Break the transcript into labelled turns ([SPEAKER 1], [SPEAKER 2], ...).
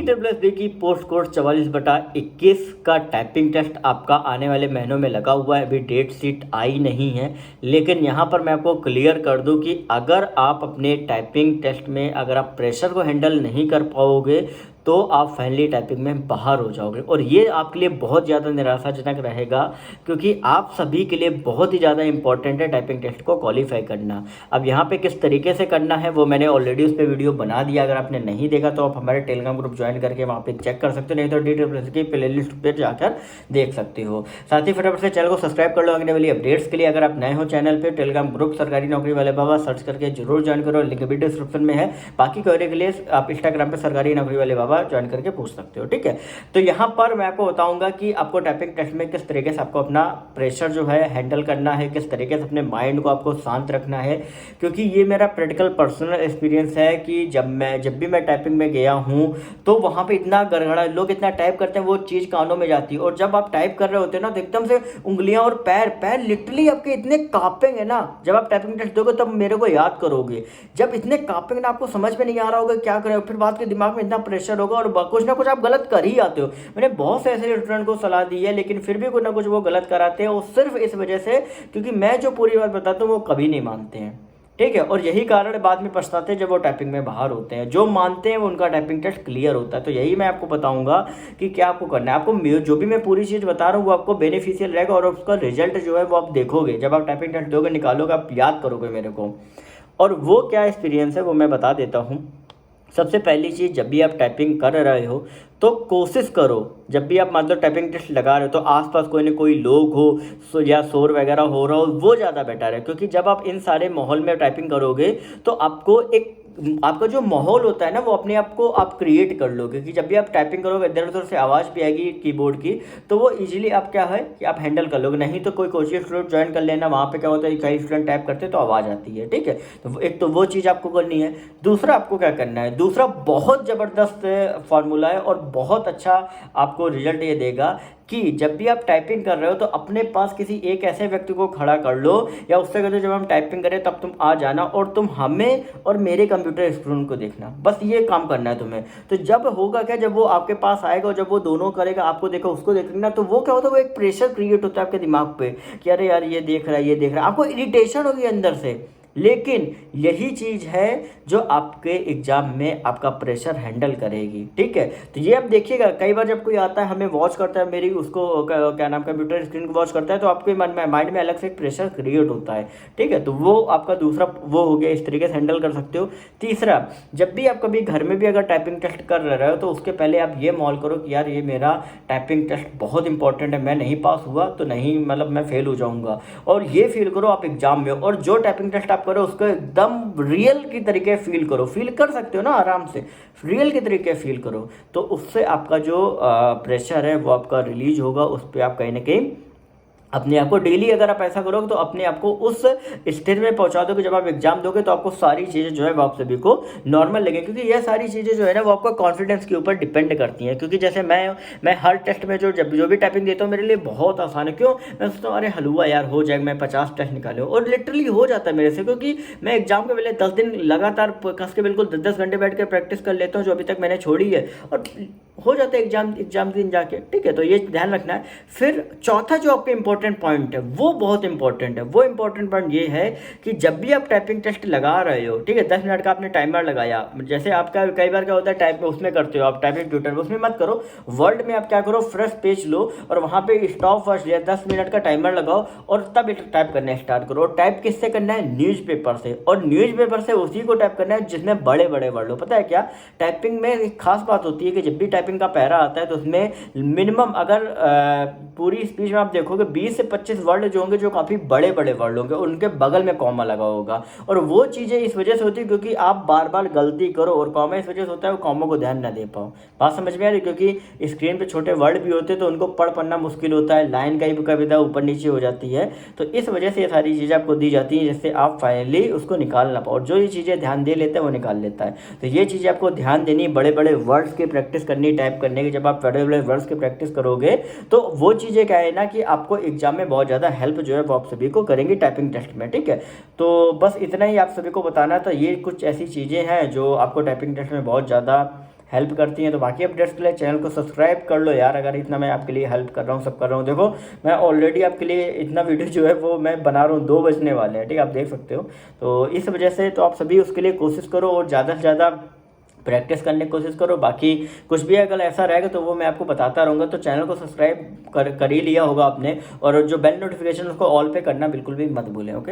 [SPEAKER 1] DSSB की post course 44/21 का typing test आपका आने वाले महीनों में लगा हुआ है। अभी डेट शीट आई नहीं है, लेकिन यहाँ पर मैं आपको क्लियर कर दूं कि अगर आप अपने टाइपिंग टेस्ट में अगर आप प्रेशर को हैंडल नहीं कर पाओगे तो आप फाइनली टाइपिंग में बाहर हो जाओगे। और ये आपके लिए बहुत ज़्यादा निराशाजनक रहेगा, क्योंकि आप सभी के लिए बहुत ही ज़्यादा इंपॉर्टेंट है टाइपिंग टेस्ट को क्वालिफाई करना। अब यहाँ पे किस तरीके से करना है वो मैंने ऑलरेडी उस पर वीडियो बना दिया। अगर आपने नहीं देखा तो आप हमारे टेलीग्राम ग्रुप ज्वाइन करके वहाँ पे चेक कर सकते हो, नहीं तो DSSB की प्ले लिस्ट पर जाकर देख सकते हो। साथ ही फटाफट से चैनल को सब्सक्राइब कर लो आने वाली अपडेट्स के लिए। अगर आप नए हो चैनल पर, टेलीग्राम ग्रुप सरकारी नौकरी वाले बाबा सर्च करके जरूर ज्वाइन करो, लिंक भी डिस्क्रिप्शन में है। बाकी क्वेरी के लिए आप इंस्टाग्राम पर सरकारी नौकरी वाले बाबा ज्वाइन करके पूछ सकते हो, ठीक है। तो यहाँ पर मैं आपको बताऊंगा कि आपको टाइपिंग टेस्ट में किस तरीके से आपको अपना प्रेशर जो है हैंडल करना है, किस तरीके से अपने माइंड को आपको शांत रखना है। क्योंकि ये मेरा प्रैक्टिकल पर्सनल एक्सपीरियंस है कि जब भी मैं टाइपिंग में गया हूँ तो वहाँ पे इतना गड़गड़ा, लोग इतना टाइप करते हैं वो चीज़ कानों में जाती है, और जब आप टाइप कर रहे होते हैं ना तो एकदम से उंगलियाँ और पैर लिटरली आपके इतने कांपेंगे ना। जब आप टाइपिंग टेस्ट दोगे तब मेरे को याद करोगे, जब इतने कांपेंगे ना आपको समझ में नहीं आ रहा होगा क्या करें, फिर बाद के दिमाग में इतना प्रेशर होगा और कुछ ना कुछ आप गलत कर ही आते हो। मैंने बहुत से ऐसे स्टूडेंट को सलाह दी है, लेकिन फिर भी कुछ ना कुछ वो गलत कराते हैं, वो सिर्फ इस वजह से क्योंकि मैं जो पूरी बात बताता हूँ वो कभी नहीं मानते हैं, ठीक है। और यही कारण बाद में पछताते हैं जब वो टाइपिंग में बाहर होते हैं। जो मानते हैं वो उनका टाइपिंग टेस्ट क्लियर होता है। तो यही मैं आपको बताऊंगा कि क्या आपको करना है। आपको जो भी मैं पूरी चीज़ बता रहा हूँ वो आपको बेनिफिशियल रहेगा, और उसका रिजल्ट जो है वो आप देखोगे जब आप टाइपिंग टेस्ट दोगे, निकालोगे, आप याद करोगे मेरे को। और वो क्या एक्सपीरियंस है वो मैं बता देता हूँ। सबसे पहली चीज़, जब भी आप टाइपिंग कर रहे हो तो कोशिश करो, जब भी आप मान लो टाइपिंग टेस्ट लगा रहे हो तो आसपास कोई ना कोई लोग हो या शोर वगैरह हो रहा हो, वो ज़्यादा बेटर है। क्योंकि जब आप इन सारे माहौल में टाइपिंग करोगे तो आपका जो माहौल होता है ना वो अपने आप को आप क्रिएट कर लोगे कि जब भी आप टाइपिंग करोगे इधर उधर से आवाज़ भी आएगी कीबोर्ड की, तो वो इजीली आप क्या है कि आप हैंडल कर लोगे। नहीं तो कोई कोचिंग स्टूडेंट ज्वाइन कर लेना, वहाँ पे क्या होता है कई स्टूडेंट टाइप करते हैं तो आवाज़ आती है, ठीक है। तो एक तो वो चीज़ आपको करनी है। दूसरा आपको क्या करना है, दूसरा बहुत ज़बरदस्त फार्मूला है और बहुत अच्छा आपको रिजल्ट ये देगा कि जब भी आप टाइपिंग कर रहे हो तो अपने पास किसी एक ऐसे व्यक्ति को खड़ा कर लो, या उससे कहते जब हम टाइपिंग करें तब तुम आ जाना और तुम हमें और मेरे कंप्यूटर स्टूडेंट को देखना, बस ये काम करना है तुम्हें। तो जब होगा क्या, जब वो आपके पास आएगा और जब वो दोनों करेगा, आपको देखा उसको देखेगा, तो वो क्या होता है, वो एक प्रेशर क्रिएट होता है आपके दिमाग पे कि अरे यार ये देख रहा है, ये देख रहा है, आपको इरिटेशन होगी अंदर से। लेकिन यही चीज़ है जो आपके एग्जाम में आपका प्रेशर हैंडल करेगी, ठीक है। तो ये आप देखिएगा, कई बार जब कोई आता है हमें वॉच करता है, मेरी उसको क्या नाम कंप्यूटर स्क्रीन को वॉच करता है, तो आपके मन में माइंड में अलग से एक प्रेशर क्रिएट होता है, ठीक है। तो वो आपका दूसरा वो हो गया, इस तरीके से हैंडल कर सकते हो। तीसरा, जब भी आप कभी घर में भी अगर टाइपिंग टेस्ट कर रहे हो तो उसके पहले आप ये माहौल करो कि यार ये मेरा टाइपिंग टेस्ट बहुत इंपॉर्टेंट है, मैं नहीं पास हुआ तो नहीं, मतलब मैं फेल हो जाऊँगा, और ये फील करो आप एग्जाम में। और जो टाइपिंग टेस्ट आप करो उसको एकदम रियल की तरीके फील करो, फील कर सकते हो ना आराम से, रियल के तरीके फील करो, तो उससे आपका जो प्रेशर है वो आपका रिलीज होगा। उस पर आप कहीं ना कहीं अपने आप को डेली अगर आप ऐसा करोगे तो अपने आप को उस स्टेज में पहुंचा दोगे, जब आप एग्जाम दोगे तो आपको सारी चीज़ें जो है वो आप सभी को नॉर्मल लगे। क्योंकि ये सारी चीज़ें जो है ना वो आपका कॉन्फिडेंस के ऊपर डिपेंड करती हैं। क्योंकि जैसे मैं हर टेस्ट में जो भी टाइपिंग देता हूँ मेरे लिए बहुत आसान है। क्यों, मैं सोचता हूँ अरे हलवा यार हो जाएगा, मैं 50 टेस्ट निकाले और लिटरली हो जाता है मेरे से। क्योंकि मैं एग्जाम के पहले 10 दिन लगातार कस के बिल्कुल 10 घंटे बैठ कर प्रैक्टिस कर लेता हूँ, जो अभी तक मैंने छोड़ी है, और हो जाता है एग्जाम दिन जाके, ठीक है। तो ये ध्यान रखना है। फिर चौथा जो आपका इंपॉर्टेंट पॉइंट है वो बहुत इंपॉर्टेंट है। वो इंपॉर्टेंट पॉइंट ये है कि जब भी आप टाइपिंग टेस्ट लगा रहे हो, ठीक है, 10 मिनट का आपने टाइमर लगाया, जैसे आपका कई बार क्या होता है टाइप में उसमें करते हो आप टाइपिंग ट्यूटर में, उसमें मत करो। वर्ड में आप क्या करो, फ्रेश पेज लो और वहाँ पे स्टॉप फर्स्ट या 10 मिनट का टाइमर लगाओ और तब टाइप करना स्टार्ट करो। और टाइप किससे करना है, न्यूज़पेपर से। और न्यूज़पेपर से उसी को टाइप करना है जिसमें बड़े बड़े वर्ड हो। पता है क्या, टाइपिंग में एक खास बात होती है कि जब भी टाइपिंग का पैरा आता है तो उसमें मिनिमम अगर पूरी स्पीच में आप देखोगे 20 से 25 वर्ड जो होंगे जो काफ़ी बड़े बड़े वर्ड होंगे, उनके बगल में कॉमा लगा होगा। और वो चीज़ें इस वजह से होती है क्योंकि आप बार बार गलती करो, और कॉमा इस वजह से होता है वो कॉमा को ध्यान ना दे पाओ। बात समझ में आ रही, क्योंकि स्क्रीन पे छोटे वर्ड भी होते हैं तो उनको पढ़ना मुश्किल होता है, लाइन का भी कविता ऊपर नीचे हो जाती है। तो इस वजह से ये सारी चीज़ें आपको दी जाती हैं जिससे आप फाइनली उसको निकाल ना पाओ। और जो ये चीज़ें ध्यान दे लेता है वो निकाल लेता है। तो ये चीज़ें आपको ध्यान देनी, बड़े बड़े वर्ड्स की प्रैक्टिस करनी टाइप करने की। जब आप बड़े बड़े वर्ड्स की प्रैक्टिस करोगे तो वो चीज़ें क्या है ना कि आपको एग्जाम में बहुत ज़्यादा हेल्प जो है वो आप सभी को करेंगी टाइपिंग टेस्ट में, ठीक है। तो बस इतना ही आप सभी को बताना था। ये कुछ ऐसी चीज़ें हैं जो आपको टाइपिंग टेस्ट में बहुत ज़्यादा हेल्प करती हैं। तो बाकी अपडेट्स के लिए चैनल को सब्सक्राइब कर लो यार, अगर इतना मैं आपके लिए हेल्प कर रहा हूँ, सब कर रहा हूँ। देखो मैं ऑलरेडी आपके लिए इतना वीडियो जो है वो मैं बना रहा हूँ, 2 बजने वाले हैं, ठीक है, आप देख सकते हो। तो इस वजह से तो आप सभी उसके लिए कोशिश करो और ज़्यादा से ज़्यादा प्रैक्टिस करने की कोशिश करो। बाकी कुछ भी अगर ऐसा रहेगा तो वो मैं आपको बताता रहूँगा। तो चैनल को सब्सक्राइब कर ही लिया होगा आपने, और जो बेल नोटिफिकेशन उसको ऑल पे करना बिल्कुल भी मत भूलें। ओके।